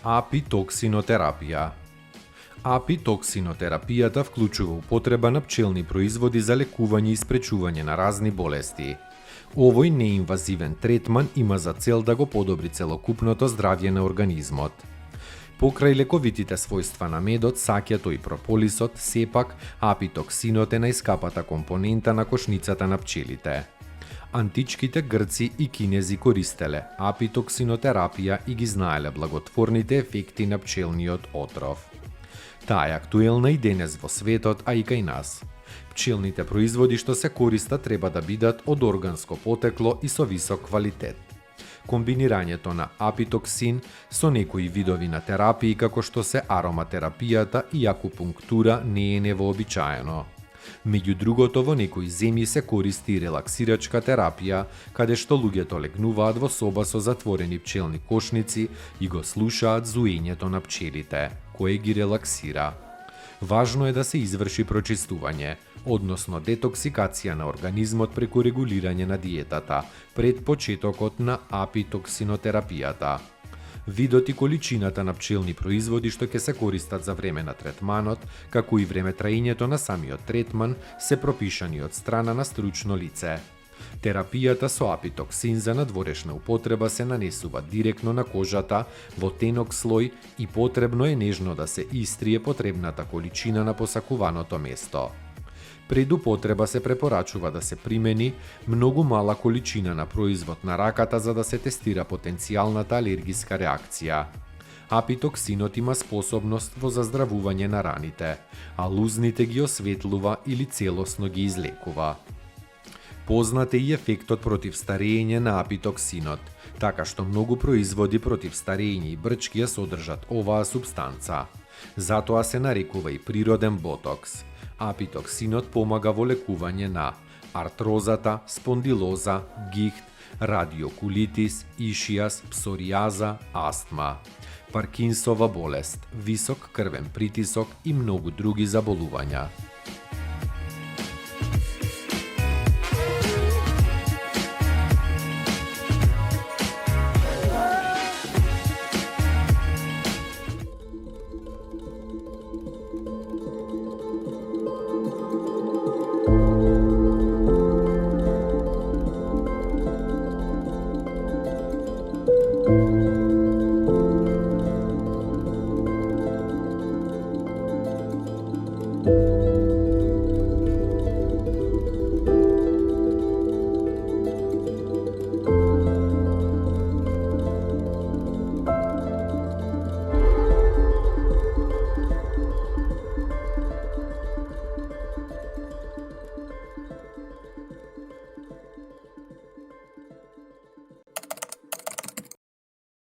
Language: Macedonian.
Апитоксинотерапија. Апитоксинотерапијата вклучува употреба на пчелни производи за лекување и спречување на разни болести. Овој неинвазивен третман има за цел да го подобри целокупното здравје на организмот. Покрај лековитите својства на медот, саќето и прополисот, сепак апитоксинот е најскапата компонента на кошницата на пчелите. Античките грци и кинези користеле апитоксинотерапија и ги знаеле благотворните ефекти на пчелниот отров. Таа е актуелна и денес во светот, а и кај нас. Пчелните производи што се користат треба да бидат од органско потекло и со висок квалитет. Комбинирањето на апитоксин со некои видови на терапии како што се ароматерапијата и акупунктура не е невообичаено. Меѓу другото, во некои земји се користи и релаксирачка терапија, каде што луѓето легнуваат во соба со затворени пчелни кошници и го слушаат зуењето на пчелите, кое ги релаксира. Важно е да се изврши прочистување, односно детоксикација на организмот преку регулирање на диетата, пред почетокот на апитоксинотерапијата. Видот и количината на пчелни производи што ќе се користат за време на третманот, како и време траењето на самиот третман, се пропишани од страна на стручно лице. Терапијата со апитоксин за надворешна употреба се нанесува директно на кожата во тенок слој и потребно е нежно да се истрие потребната количина на посакуваното место. Пред употреба се препорачува да се примени многу мала количина на производ на раката за да се тестира потенцијалната алергиска реакција. Апитоксинот има способност во заздравување на раните, а лузните ги осветлува или целосно ги излекува. Познат е и ефектот против старење на апитоксинот, така што многу производи против старење и брчки ја содржат оваа супстанца. Затоа се нарекува и природен ботокс. Апитоксинот помага во лекување на артрозата, спондилоза, гихт, радиокулитис, ишијас, псоријаза, астма, Паркинсова болест, висок крвен притисок и многу други заболувања.